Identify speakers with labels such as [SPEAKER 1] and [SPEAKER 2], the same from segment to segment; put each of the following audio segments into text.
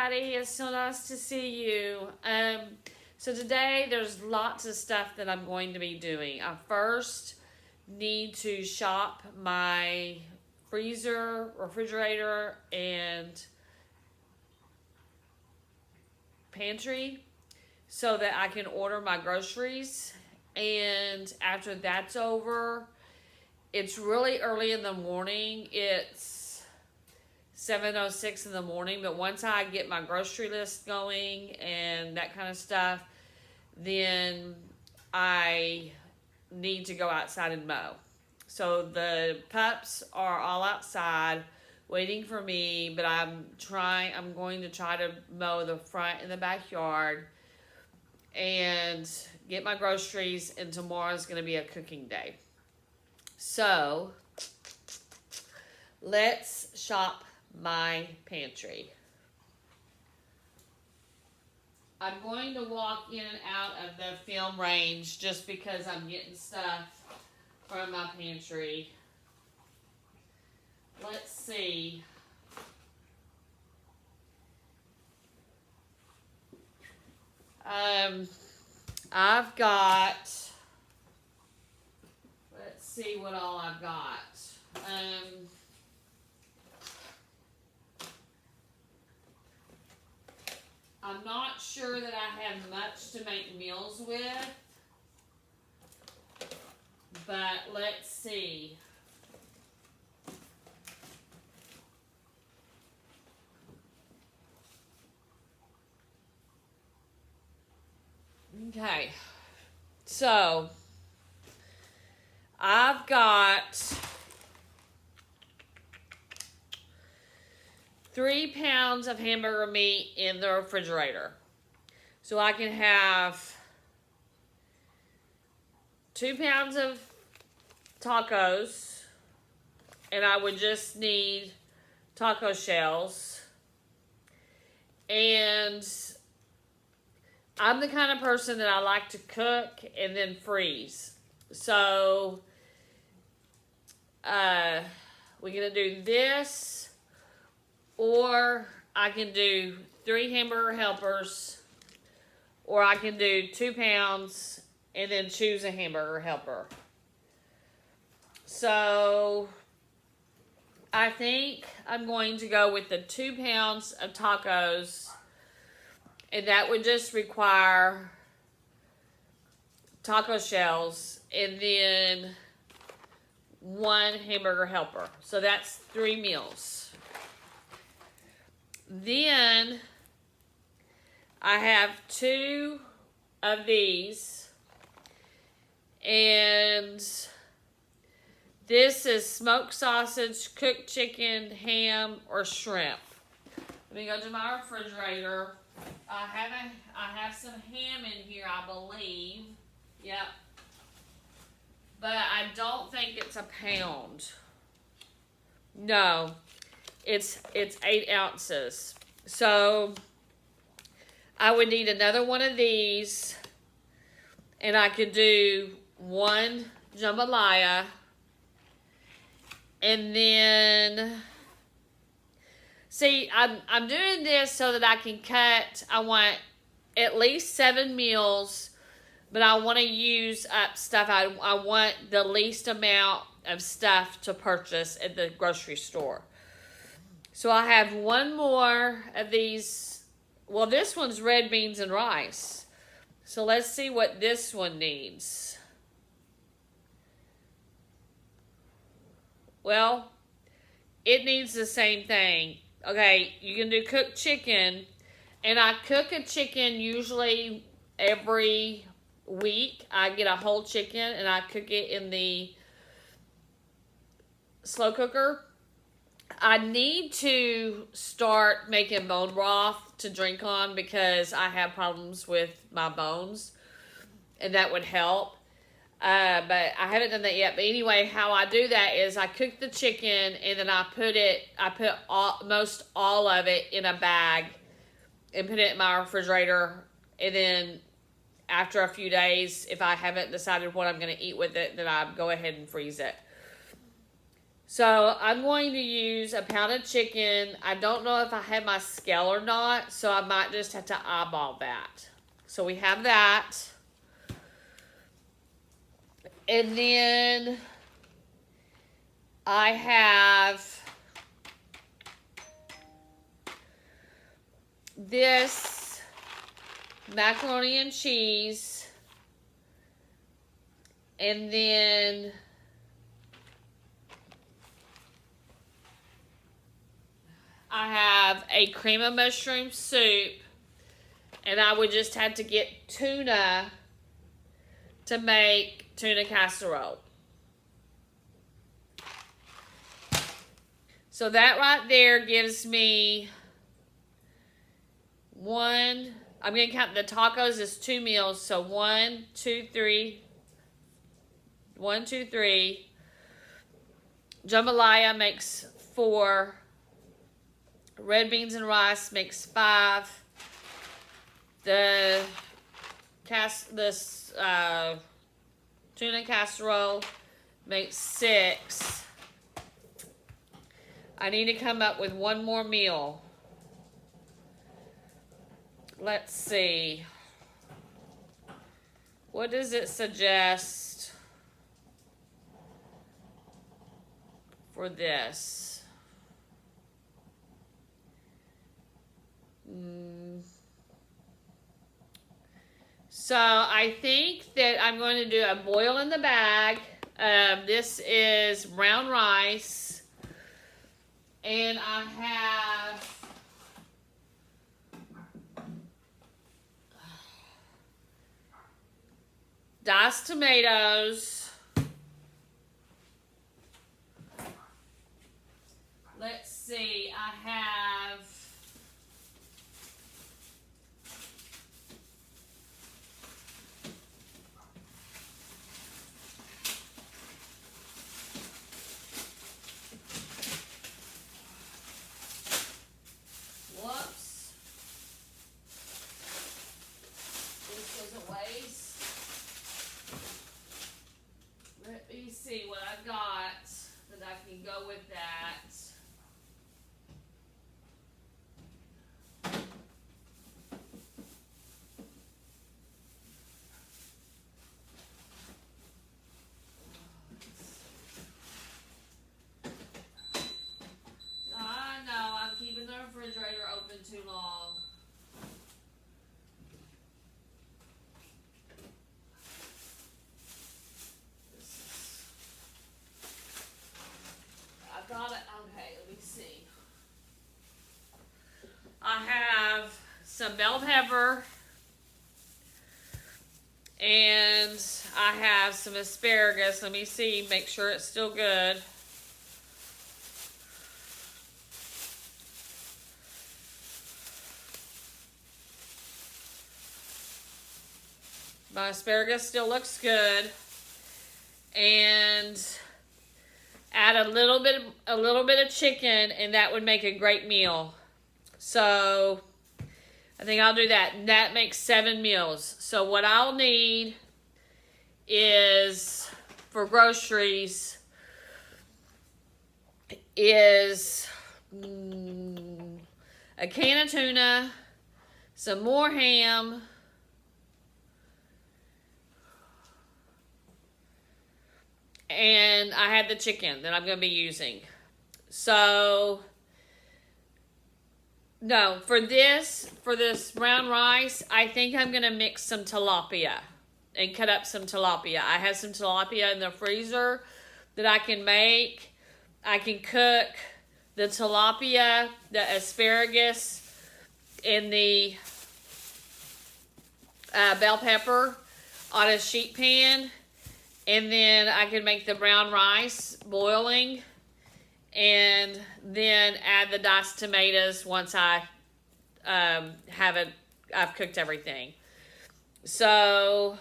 [SPEAKER 1] everybody. It's so nice to see you. So today there's lots of stuff that I'm going to be doing. I first need to shop my freezer, refrigerator, and pantry so that I can order my groceries. And after that's over, it's really early in the morning. It's 7:06 in the morning, but once I get my grocery list going and that kind of stuff, then I need to go outside and mow. So the pups are all outside waiting for me, but I'm going to try to mow the front and the backyard and get my groceries, and tomorrow's going to be a cooking day. So let's shop my pantry. I'm going to walk in and out of the film range just because I'm getting stuff from my pantry. Let's see. I've got, let's see what all I've got. I'm not sure that I have much to make meals with, but let's see. Okay, so I've got 3 pounds of hamburger meat in the refrigerator. So I can have 2 pounds of tacos, and I would just need taco shells. And I'm the kind of person that I like to cook and then freeze. So we're gonna do this, or I can do 3 hamburger helpers, or I can do 2 pounds and then choose a hamburger helper. So I think I'm going to go with the 2 pounds of tacos, and that would just require taco shells and then 1 hamburger helper. So that's 3 meals. Then I have 2 of these, and this is smoked sausage, cooked chicken, ham, or shrimp. Let me go to my refrigerator. I have some ham in here, I believe. Yep. But I don't think it's a pound. No, it's 8 ounces. So I would need another one of these, and I could do 1 jambalaya, and then see, I'm doing this so that I can cut. I want at least 7 meals, but I want to use up stuff. I want the least amount of stuff to purchase at the grocery store. So I have 1 more of these. Well, this one's red beans and rice. So let's see what this one needs. Well, it needs the same thing. Okay, you can do cooked chicken, and I cook a chicken usually every week. I get a whole chicken and I cook it in the slow cooker. I need to start making bone broth to drink on because I have problems with my bones, and that would help. But I haven't done that yet. But anyway, how I do that is I cook the chicken, and then I put most all of it in a bag and put it in my refrigerator. And then after a few days, if I haven't decided what I'm going to eat with it, then I go ahead and freeze it. So I'm going to use a pound of chicken. I don't know if I have my scale or not, so I might just have to eyeball that. So we have that. And then I have this macaroni and cheese. And then I have a cream of mushroom soup. And I would just have to get tuna to make tuna casserole. So that right there gives me one. I'm going to count the tacos as 2 meals. So 1, 2, 3. 1, 2, 3. Jambalaya makes 4. Red beans and rice makes 5. The tuna casserole makes 6. I need to come up with one more meal. Let's see. What does it suggest for this? So I think that I'm going to do a boil in the bag. This is brown rice. And I have diced tomatoes. Let's see, I have see what I've got that I can go with that. I know, I'm keeping the refrigerator open too long. Got it. Okay, let me see. I have some bell pepper and I have some asparagus. Let me see, make sure it's still good. My asparagus still looks good. And add a little bit of chicken, and that would make a great meal. So I think I'll do that. And that makes 7 meals. So what I'll need is, for groceries, is a can of tuna, some more ham, and I have the chicken that I'm going to be using. So, no, for this brown rice, I think I'm going to mix some tilapia and cut up some tilapia. I have some tilapia in the freezer that I can make. I can cook the tilapia, the asparagus, and the bell pepper on a sheet pan. And then I can make the brown rice boiling and then add the diced tomatoes once I I've cooked everything. So,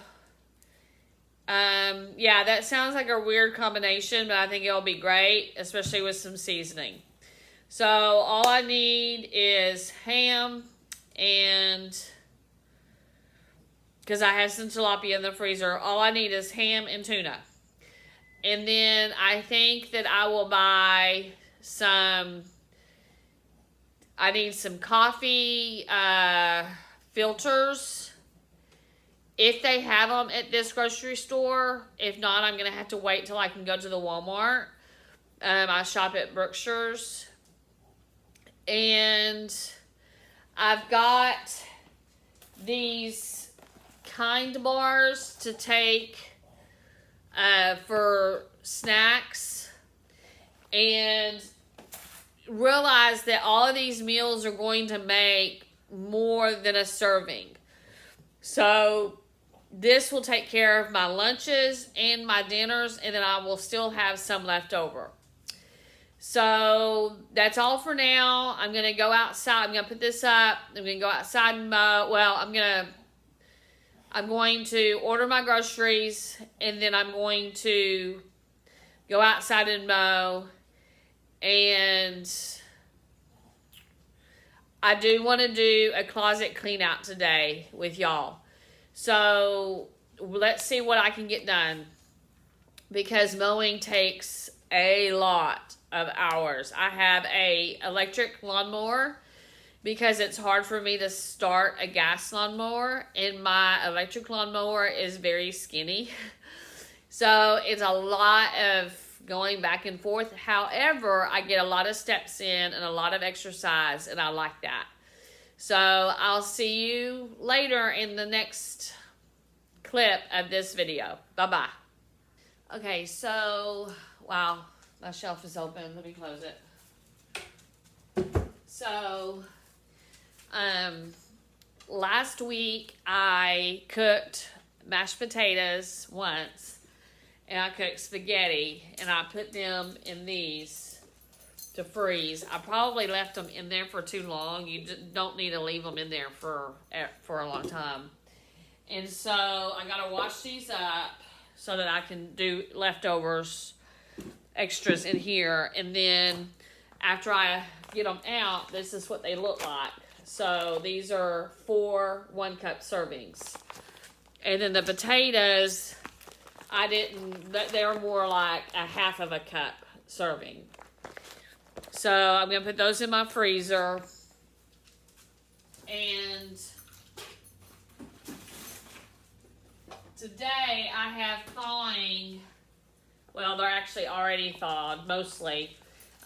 [SPEAKER 1] yeah, that sounds like a weird combination, but I think it'll be great, especially with some seasoning. So all I need is ham, and because I have some tilapia in the freezer, all I need is ham and tuna. And then I think that I will buy some, I need some coffee filters. If they have them at this grocery store. If not, I'm going to have to wait till I can go to the Walmart. I shop at Brookshire's. And I've got these kind bars to take for snacks, and realize that all of these meals are going to make more than a serving. So this will take care of my lunches and my dinners, and then I will still have some left over. So that's all for now. I'm going to go outside. I'm going to put this up. I'm going to go outside and mow. Well, I'm going to order my groceries, and then I'm going to go outside and mow. And I do want to do a closet clean out today with y'all. So let's see what I can get done, because mowing takes a lot of hours. I have a electric lawnmower because it's hard for me to start a gas lawnmower, and my electric lawnmower is very skinny. So it's a lot of going back and forth. However, I get a lot of steps in and a lot of exercise, and I like that. So I'll see you later in the next clip of this video. Bye-bye. Okay, so, wow, my shelf is open. Let me close it. So, last week I cooked mashed potatoes once, and I cooked spaghetti, and I put them in these to freeze. I probably left them in there for too long. You don't need to leave them in there for a long time. And so I gotta wash these up so that I can do leftovers, extras in here. And then after I get them out, this is what they look like. So these are 4 1-cup servings. And then the potatoes, they're more like a half of a cup serving. So I'm going to put those in my freezer. And today I have thawing, well, they're actually already thawed, mostly,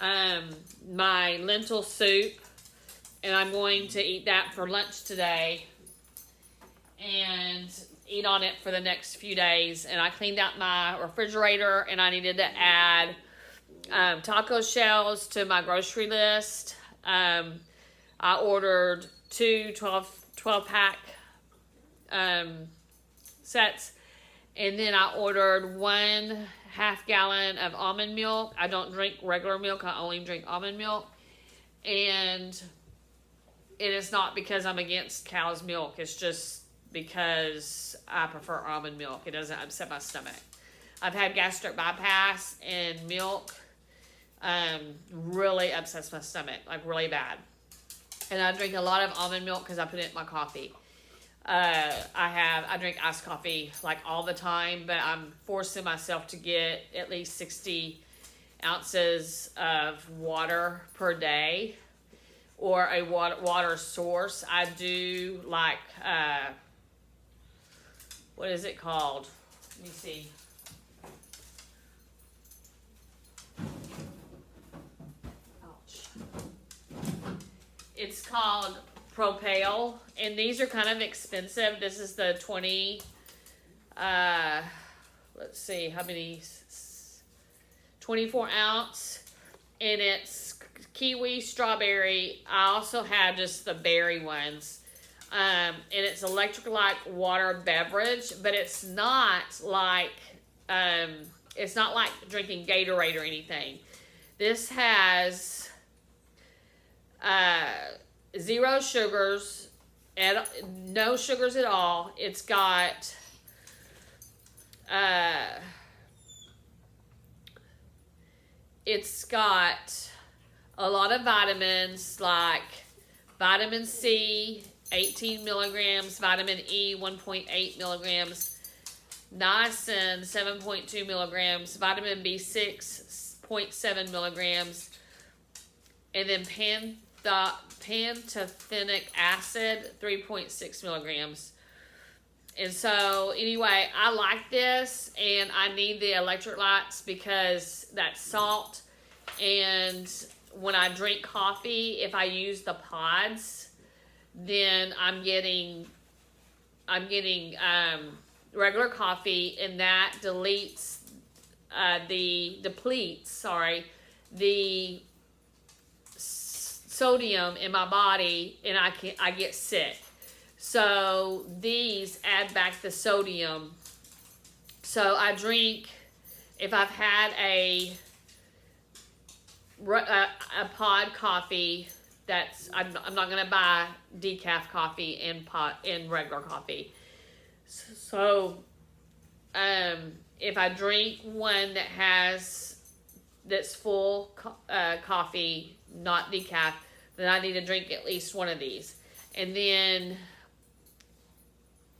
[SPEAKER 1] my lentil soup. And I'm going to eat that for lunch today and eat on it for the next few days. And I cleaned out my refrigerator, and I needed to add taco shells to my grocery list. I ordered 2 12-pack sets, and then I ordered 1 half-gallon of almond milk. I don't drink regular milk. I only drink almond milk. And it is not because I'm against cow's milk. It's just because I prefer almond milk. It doesn't upset my stomach. I've had gastric bypass, and milk really upsets my stomach, like really bad. And I drink a lot of almond milk because I put it in my coffee. I drink iced coffee like all the time, but I'm forcing myself to get at least 60 ounces of water per day, or a water source. I do like, what is it called? Let me see. Ouch. It's called Propel, and these are kind of expensive. This is the 20, let's see, how many, 24 ounce, and it's kiwi, strawberry. I also have just the berry ones, and it's electrolyte water beverage, but it's not like drinking Gatorade or anything. This has 0 sugars, no sugars at all. It's got a lot of vitamins, like vitamin C, 18 milligrams, vitamin E, 1.8 milligrams, niacin 7.2 milligrams, vitamin B6 0.7 milligrams, and then pantothenic acid 3.6 milligrams. And so anyway, I like this, and I need the electrolytes because that's salt. And when I drink coffee, if I use the pods, then I'm getting regular coffee, and that depletes the sodium in my body, and I get sick. So these add back the sodium. So I drink, if I've had a pod coffee, I'm not gonna buy decaf coffee in regular coffee. So if I drink one that's full coffee, not decaf, then I need to drink at least one of these. And then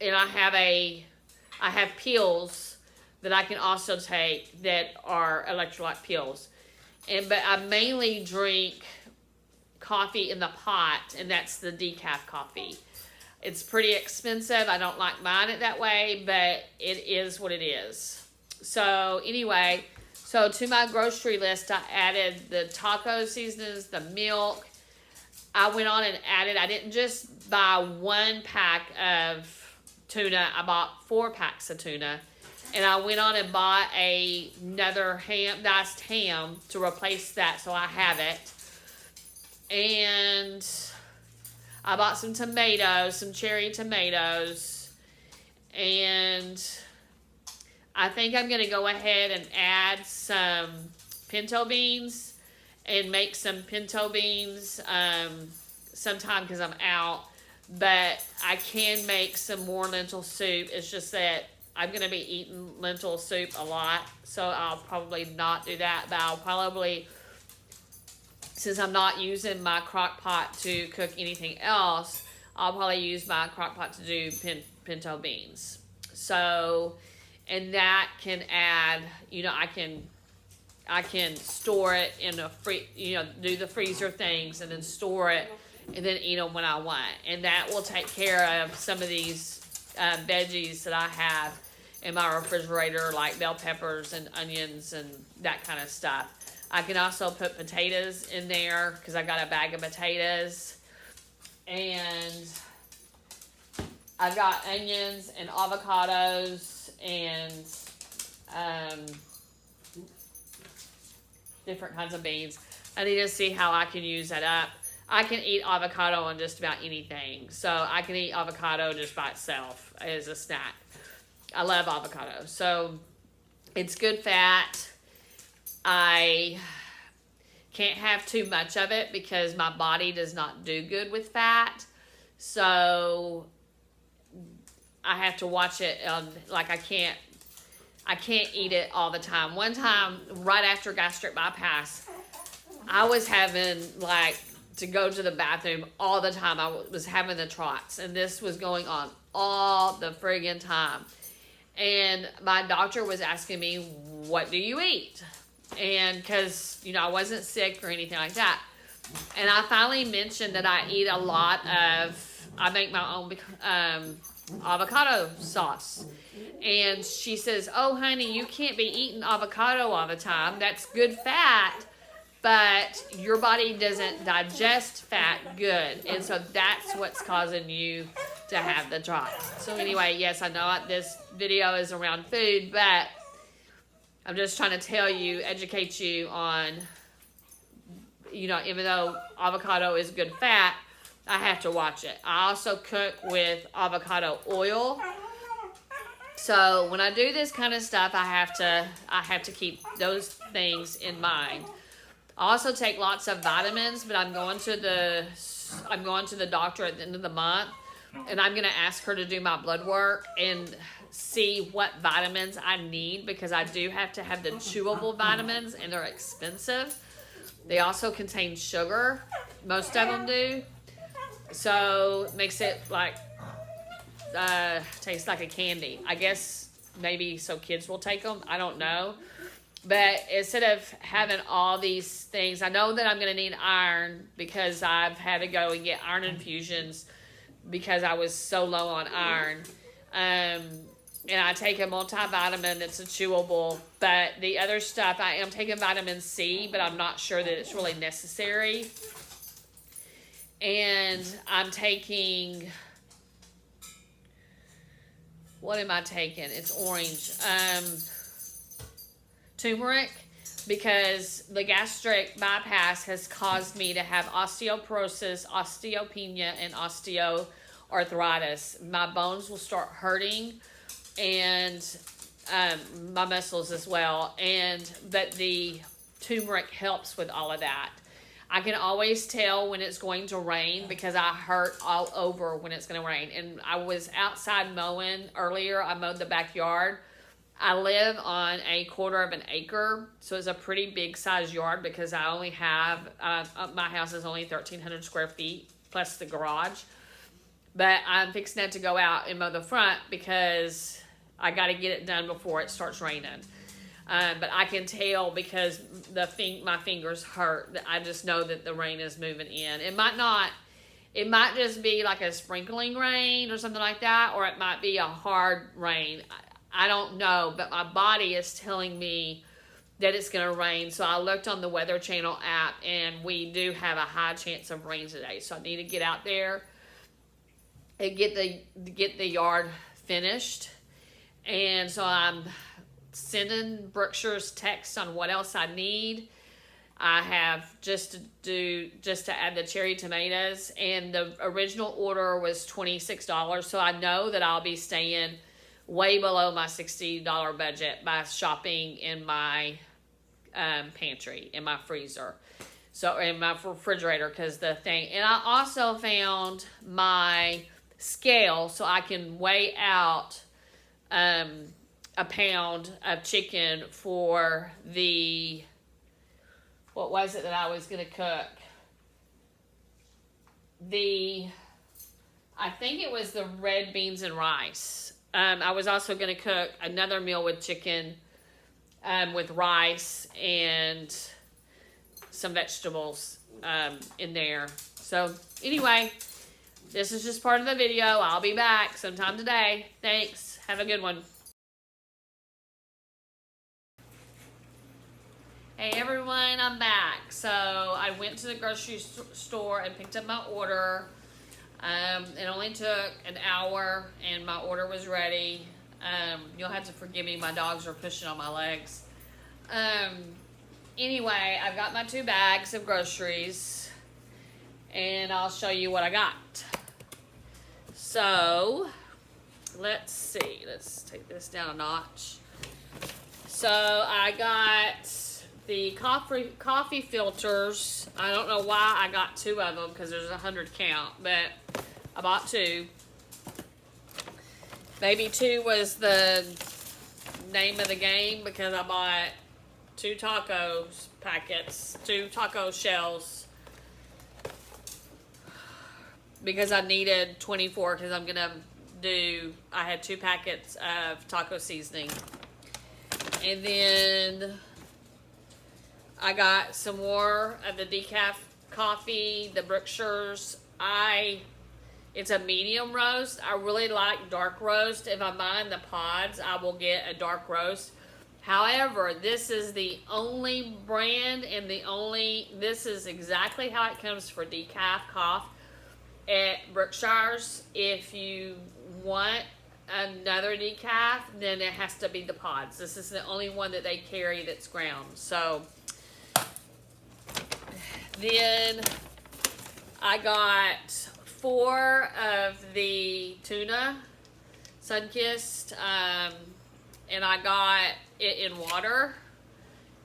[SPEAKER 1] I have pills that I can also take that are electrolyte pills. But I mainly drink coffee in the pot, and that's the decaf coffee. It's pretty expensive. I don't like buying it that way, but it is what it is. So anyway, so to my grocery list, I added the taco seasonings, the milk. I went on and added, I didn't just buy one pack of tuna, I bought 4 packs of tuna. And I went on and bought another diced ham to replace that, so I have it. And I bought some tomatoes, some cherry tomatoes. And I think I'm going to go ahead and add some pinto beans and make some pinto beans sometime because I'm out. But I can make some more lentil soup. It's just that I'm going to be eating lentil soup a lot, so I'll probably not do that. But I'll probably, since I'm not using my crock pot to cook anything else, I'll probably use my crock pot to do pinto beans. So, and that can add, I can store it in a do the freezer things and then store it and then eat them when I want. And that will take care of some of these veggies that I have in my refrigerator, like bell peppers and onions and that kind of stuff. I can also put potatoes in there because I got a bag of potatoes. And I've got onions and avocados and different kinds of beans. I need to see how I can use that up. I can eat avocado on just about anything. So I can eat avocado just by itself as a snack. I love avocado. So it's good fat. I can't have too much of it because my body does not do good with fat. So I have to watch it. Like I can't eat it all the time. One time, right after gastric bypass, I was having to go to the bathroom all the time. I was having the trots, and this was going on all the friggin' time. And my doctor was asking me, what do you eat? And because, I wasn't sick or anything like that. And I finally mentioned that I make my own avocado sauce. And she says, oh, honey, you can't be eating avocado all the time. That's good fat. But your body doesn't digest fat good. And so that's what's causing you to have the trots. So anyway, yes, I know this video is around food, but I'm just trying to educate you on, even though avocado is good fat, I have to watch it. I also cook with avocado oil. So when I do this kind of stuff, I have to keep those things in mind. I also take lots of vitamins, but I'm going to the doctor at the end of the month, and I'm going to ask her to do my blood work and see what vitamins I need, because I do have to have the chewable vitamins, and they're expensive. They also contain sugar. Most of them do. So it makes it tastes like a candy. I guess maybe so kids will take them. I don't know. But instead of having all these things, I know that I'm going to need iron because I've had to go and get iron infusions because I was so low on iron. And I take a multivitamin that's a chewable. But the other stuff, I am taking vitamin C, but I'm not sure that it's really necessary. And I'm taking... What am I taking? It's orange. Turmeric, because the gastric bypass has caused me to have osteoporosis, osteopenia, and osteoarthritis. My bones will start hurting, and my muscles as well. But the turmeric helps with all of that. I can always tell when it's going to rain because I hurt all over when it's going to rain. And I was outside mowing earlier. I mowed the backyard. I live on a 1/4 of an acre, so it's a pretty big size yard because I only have, my house is only 1,300 square feet plus the garage. But I'm fixing to go out and mow the front because I got to get it done before it starts raining. But I can tell because my fingers hurt. I just know that the rain is moving in. It might just be like a sprinkling rain or something like that, or it might be a hard rain. I don't know, but my body is telling me that it's going to rain. So I looked on the Weather Channel app, and we do have a high chance of rain today. So I need to get out there and get the yard finished. And so I'm sending Brookshire's text on what else I need. I have just to add the cherry tomatoes, and the original order was $26. So I know that I'll be staying way below my $60 budget by shopping in my pantry, in my freezer, so in my refrigerator, because and I also found my scale so I can weigh out a pound of chicken for what was it that I was going to cook? I think it was the red beans and rice. I was also going to cook another meal with chicken, with rice and some vegetables in there. So anyway, this is just part of the video. I'll be back sometime today. Thanks. Have a good one. Hey everyone, I'm back. So I went to the grocery store and picked up my order. It only took an hour and my order was ready. You'll have to forgive me, my dogs are pushing on my legs. Anyway, I've got my 2 bags of groceries and I'll show you what I got. So let's see, let's take this down a notch. So I got the coffee filters. I don't know why I got 2 of them because there's 100 count, but I bought 2. Maybe 2 was the name of the game because I bought 2 tacos packets, 2 taco shells, because I needed 24 because I'm gonna I had 2 packets of taco seasoning. And then I got some more of the decaf coffee, the Brookshire's. It's a medium roast. I really like dark roast. If I'm buying the pods, I will get a dark roast. However, this is the only brand and this is exactly how it comes for decaf coffee at Brookshire's. If you want another decaf, then it has to be the pods. This is the only one that they carry that's ground. So then I got 4 of the tuna Sunkissed, and I got it in water.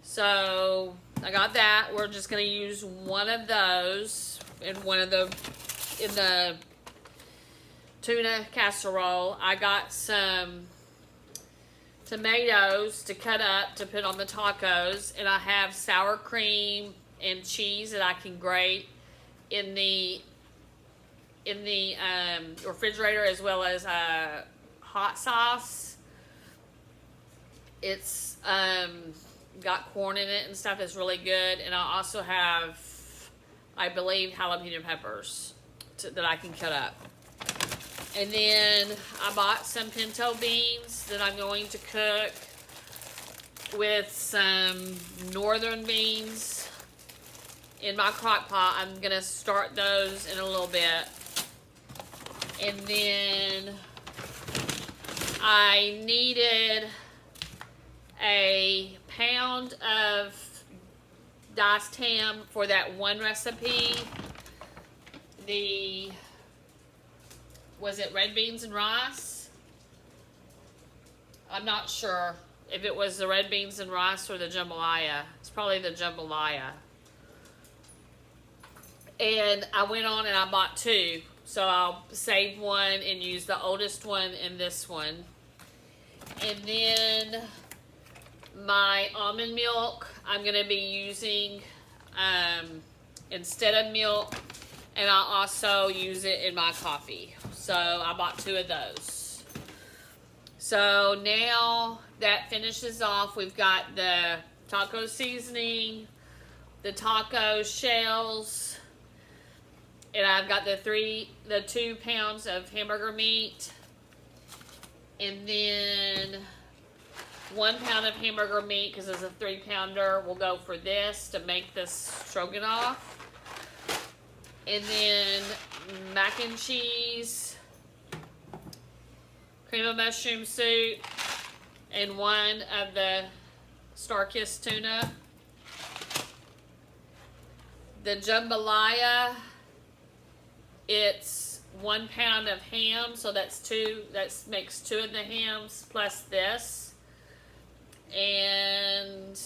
[SPEAKER 1] So I got that. We're just going to use one of those in the tuna casserole. I got some tomatoes to cut up to put on the tacos, and I have sour cream and cheese that I can grate in the refrigerator, as well as hot sauce. It's got corn in it and stuff. It's really good. And I also have, I believe, jalapeno peppers that I can cut up. And then I bought some pinto beans that I'm going to cook with some northern beans in my crock pot. I'm going to start those in a little bit. And then I needed a pound of diced ham for that one recipe. Was it red beans and rice? I'm not sure if it was the red beans and rice or the jambalaya. It's probably the jambalaya. And I went on and I bought two. So I'll save one and use the oldest one in this one. And then my almond milk, I'm going to be using instead of milk. And I'll also use it in my coffee. So I bought two of those. So now that finishes off, we've got the taco seasoning, the taco shells, and I've got the 2 pounds of hamburger meat, and then 1 pound of hamburger meat, because it's a 3-pounder, will go for this to make this stroganoff. And then mac and cheese, cream of mushroom soup, and 1 of the Star-Kissed tuna. The jambalaya, it's 1 pound of ham, so that's 2. That makes 2 of the hams plus this, and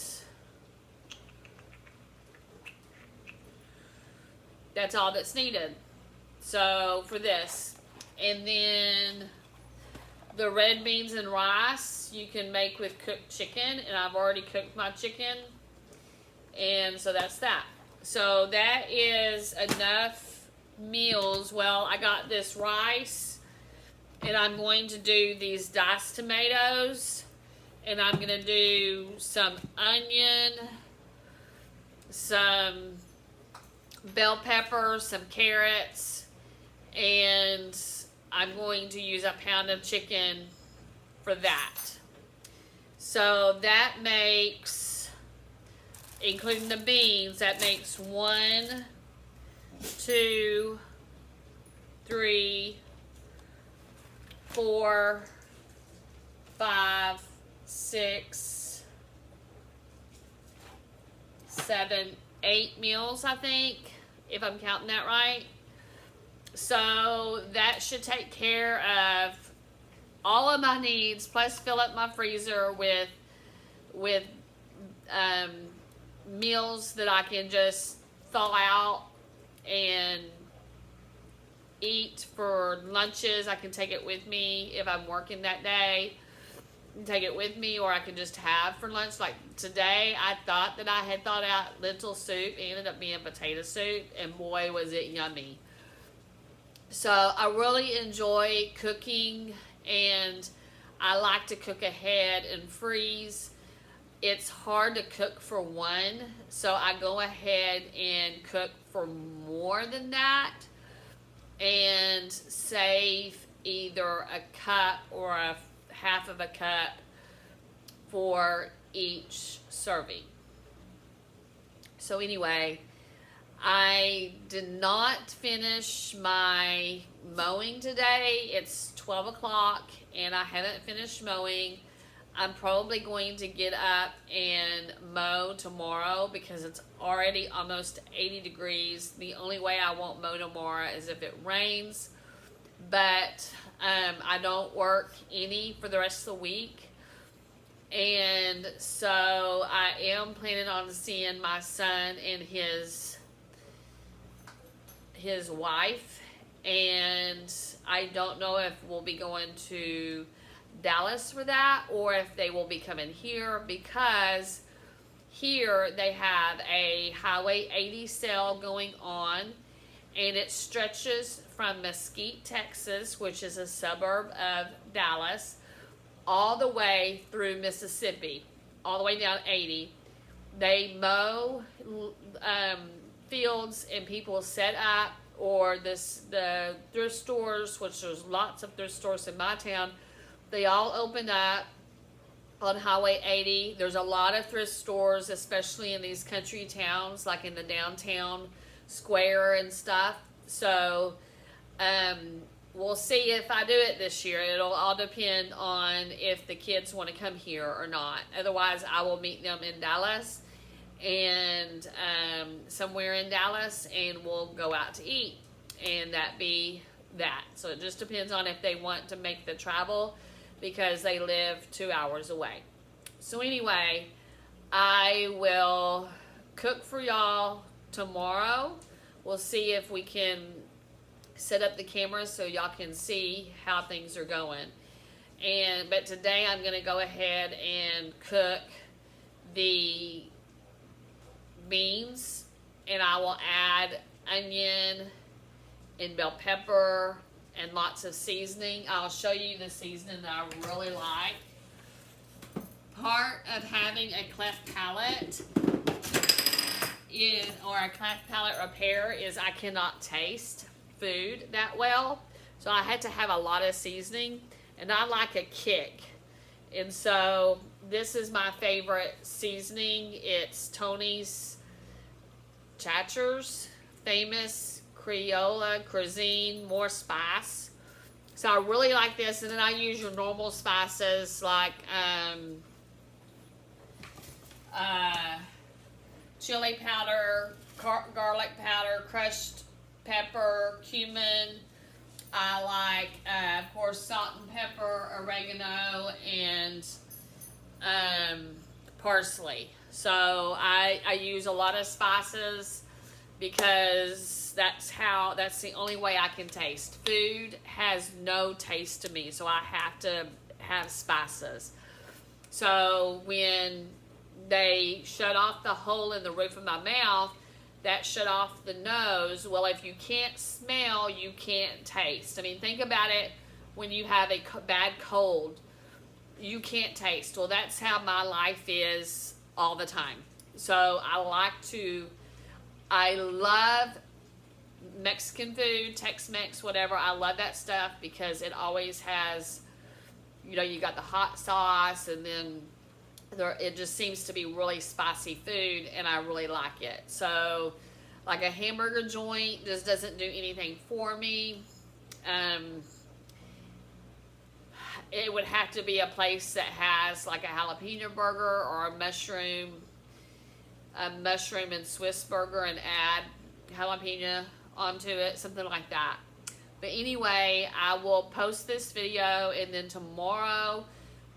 [SPEAKER 1] that's all that's needed. So for this, and then the red beans and rice you can make with cooked chicken, and I've already cooked my chicken, and so that's that. So that is enough meals. Well, I got this rice, and I'm going to do these diced tomatoes, and I'm going to do some onion, some bell peppers, some carrots, and I'm going to use a pound of chicken for that. So that makes, including the beans, that makes 1, 2, 3, 4, 5, 6, 7, 8 meals, I think, if I'm counting that right. So that should take care of all of my needs, plus fill up my freezer with meals that I can just thaw out and eat for lunches. I can take it with me if I'm working that day. Take it with me, or I can just have for lunch. Like today, I thought that I had thought out lentil soup. It ended up being potato soup, and boy, was it yummy. So I really enjoy cooking, and I like to cook ahead and freeze. It's hard to cook for one, so I go ahead and cook for more than that and save either a cup or a half of a cup for each serving. So anyway, I did not finish my mowing today. It's 12 o'clock and I haven't finished mowing. I'm probably going to get up and mow tomorrow because it's already almost 80 degrees. The only way I won't mow tomorrow is if it rains. But I don't work any for the rest of the week. And so I am planning on seeing my son and his wife. And I don't know if we'll be going to Dallas for that or if they will be coming here, because here they have a Highway 80 sale going on, and it stretches from Mesquite, Texas, which is a suburb of Dallas, all the way through Mississippi, all the way down 80. They mow fields, and people set up, or the thrift stores, which there's lots of thrift stores in my town, they all open up on Highway 80. There's a lot of thrift stores, especially in these country towns, like in the downtown square and stuff. So we'll see if I do it this year. It'll all depend on if the kids want to come here or not. Otherwise, I will meet them in Dallas, and somewhere in Dallas, and we'll go out to eat, and that be that. So it just depends on if they want to make the travel, because they live 2 hours away. So anyway, I will cook for y'all tomorrow. We'll see if we can set up the camera so y'all can see how things are going. But today I'm gonna go ahead and cook the beans, and I will add onion and bell pepper and lots of seasoning. I'll show you the seasoning that I really like. Part of having a cleft palate or a cleft palate repair is I cannot taste food that well. So I had to have a lot of seasoning, and I like a kick. And so this is my favorite seasoning. It's Tony's Chatters Famous Criolla Cuisine More Spice. So I really like this, and then I use your normal spices like chili powder, garlic powder, crushed pepper, cumin. I like, of course, salt and pepper, oregano, and parsley. So I use a lot of spices, because that's the only way I can taste. Food has no taste to me, so I have to have spices. So when they shut off the hole in the roof of my mouth, that shut off the nose. Well, if you can't smell, you can't taste. I mean, think about it. When you have a bad cold, you can't taste. Well, that's how my life is all the time. So I love Mexican food, Tex-Mex, whatever. I love that stuff because it always has, you got the hot sauce, and then it just seems to be really spicy food, and I really like it. So like a hamburger joint just doesn't do anything for me. It would have to be a place that has like a jalapeno burger or a mushroom and Swiss burger, and add jalapeno onto it, something like that. But anyway, I will post this video, and then tomorrow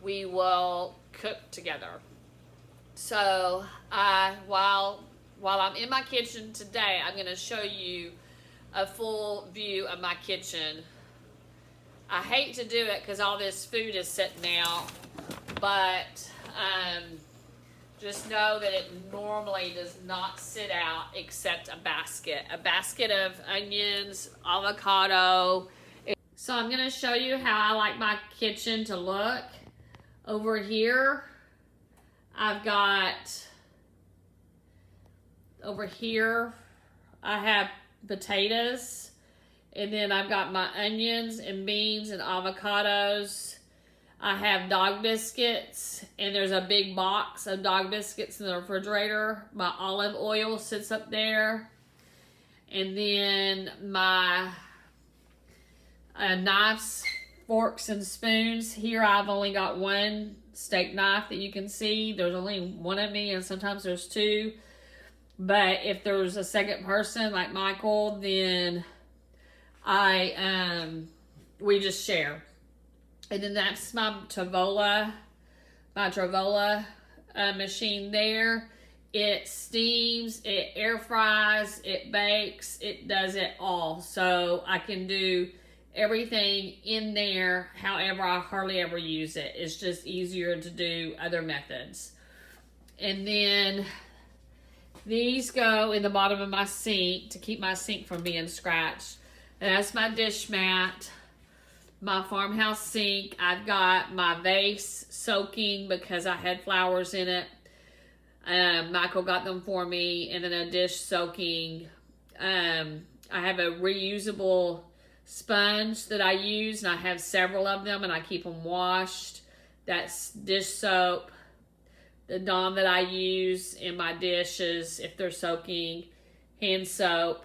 [SPEAKER 1] we will cook together. So while I'm in my kitchen today, I'm going to show you a full view of my kitchen. I hate to do it because all this food is sitting out, but just know that it normally does not sit out except a basket of onions, avocado. So I'm going to show you how I like my kitchen to look. Over here, I have potatoes, and then I've got my onions and beans and avocados. I have dog biscuits, and there's a big box of dog biscuits in the refrigerator. My olive oil sits up there. And then my knives, forks, and spoons. Here I've only got one steak knife that you can see. There's only one of me, and sometimes there's two. But if there's a second person like Michael, then we just share. And then that's my Travola machine there. It steams, it air fries, it bakes, it does it all. So I can do everything in there. However, I hardly ever use it. It's just easier to do other methods. And then these go in the bottom of my sink to keep my sink from being scratched. And that's my dish mat. my farmhouse sink. I've got my vase soaking because I had flowers in it. Michael got them for me, and then a dish soaking. I have a reusable sponge that I use, and I have several of them, and I keep them washed. That's dish soap. The Dawn that I use in my dishes if they're soaking, hand soap.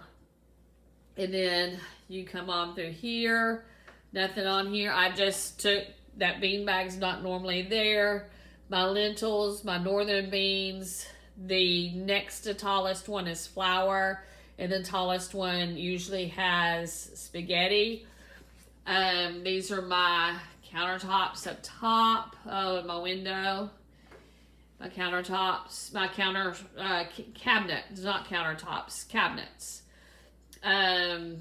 [SPEAKER 1] And then you come on through here. Nothing on here. I just took that bean bag's not normally there. My lentils, my northern beans. The next to tallest one is flour, and the tallest one usually has spaghetti. These are my countertops up top. Oh, and my window. My countertops, my cabinet, not countertops, cabinets. And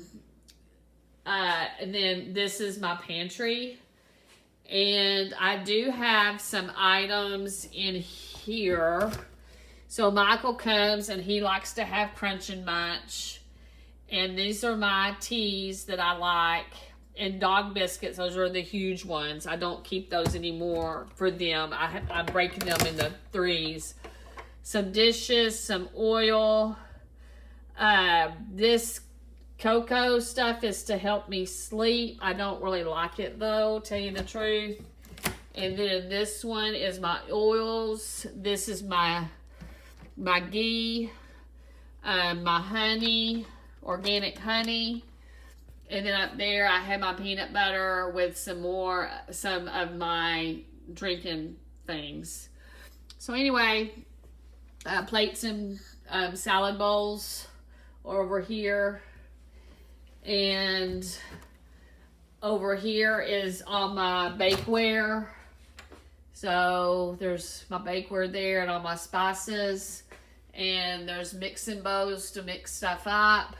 [SPEAKER 1] then this is my pantry. And I do have some items in here. So Michael comes and he likes to have Crunch and Munch. And these are my teas that I like. And dog biscuits, those are the huge ones. I don't keep those anymore for them. I'm breaking them into threes. Some dishes, some oil. This cocoa stuff is to help me sleep. I don't really like it though, tell you the truth. And then this one is my oils. This is my ghee, my honey, organic honey. And then up there, I have my peanut butter with some of my drinking things. So anyway, plates and salad bowls are over here. And over here is all my bakeware. So there's my bakeware there and all my spices. And there's mixing bowls to mix stuff up.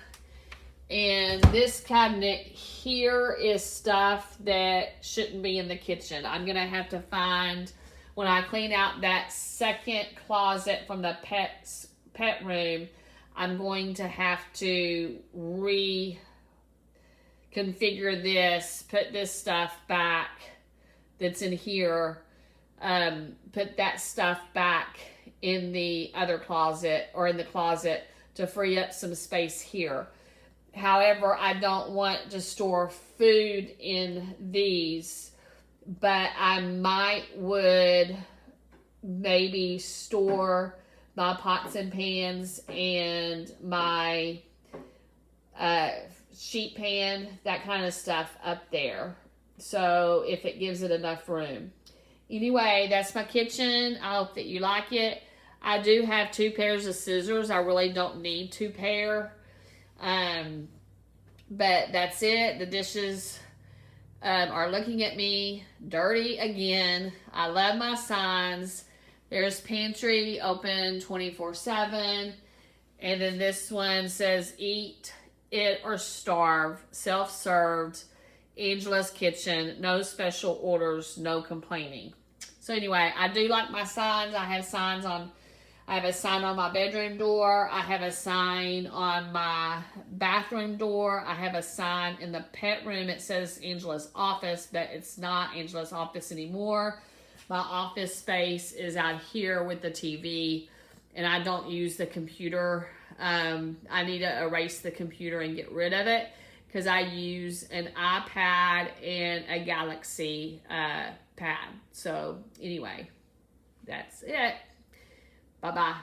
[SPEAKER 1] And this cabinet here is stuff that shouldn't be in the kitchen. I'm going to have to find, when I clean out that second closet from the pet room, I'm going to have to reconfigure this, put this stuff back that's in here, put that stuff back in the other closet or in the closet to free up some space here. However, I don't want to store food in these, but I would maybe store my pots and pans and my sheet pan, that kind of stuff up there. So if it gives it enough room. Anyway, that's my kitchen. I hope that you like it. I do have 2 pairs of scissors. I really don't need 2 pair. But that's it. The dishes are looking at me dirty again. I love my signs. There's Pantry open 24/7. And then this one says eat it or starve, self-served, Angela's Kitchen, no special orders, no complaining. So anyway, I do like my signs. I have a sign on my bedroom door. I have a sign on my bathroom door. I have a sign in the pet room. It says Angela's office, but it's not Angela's office anymore. My office space is out here with the TV, and I don't use the computer. I need to erase the computer and get rid of it because I use an iPad and a Galaxy pad. So anyway, that's it. Bye-bye.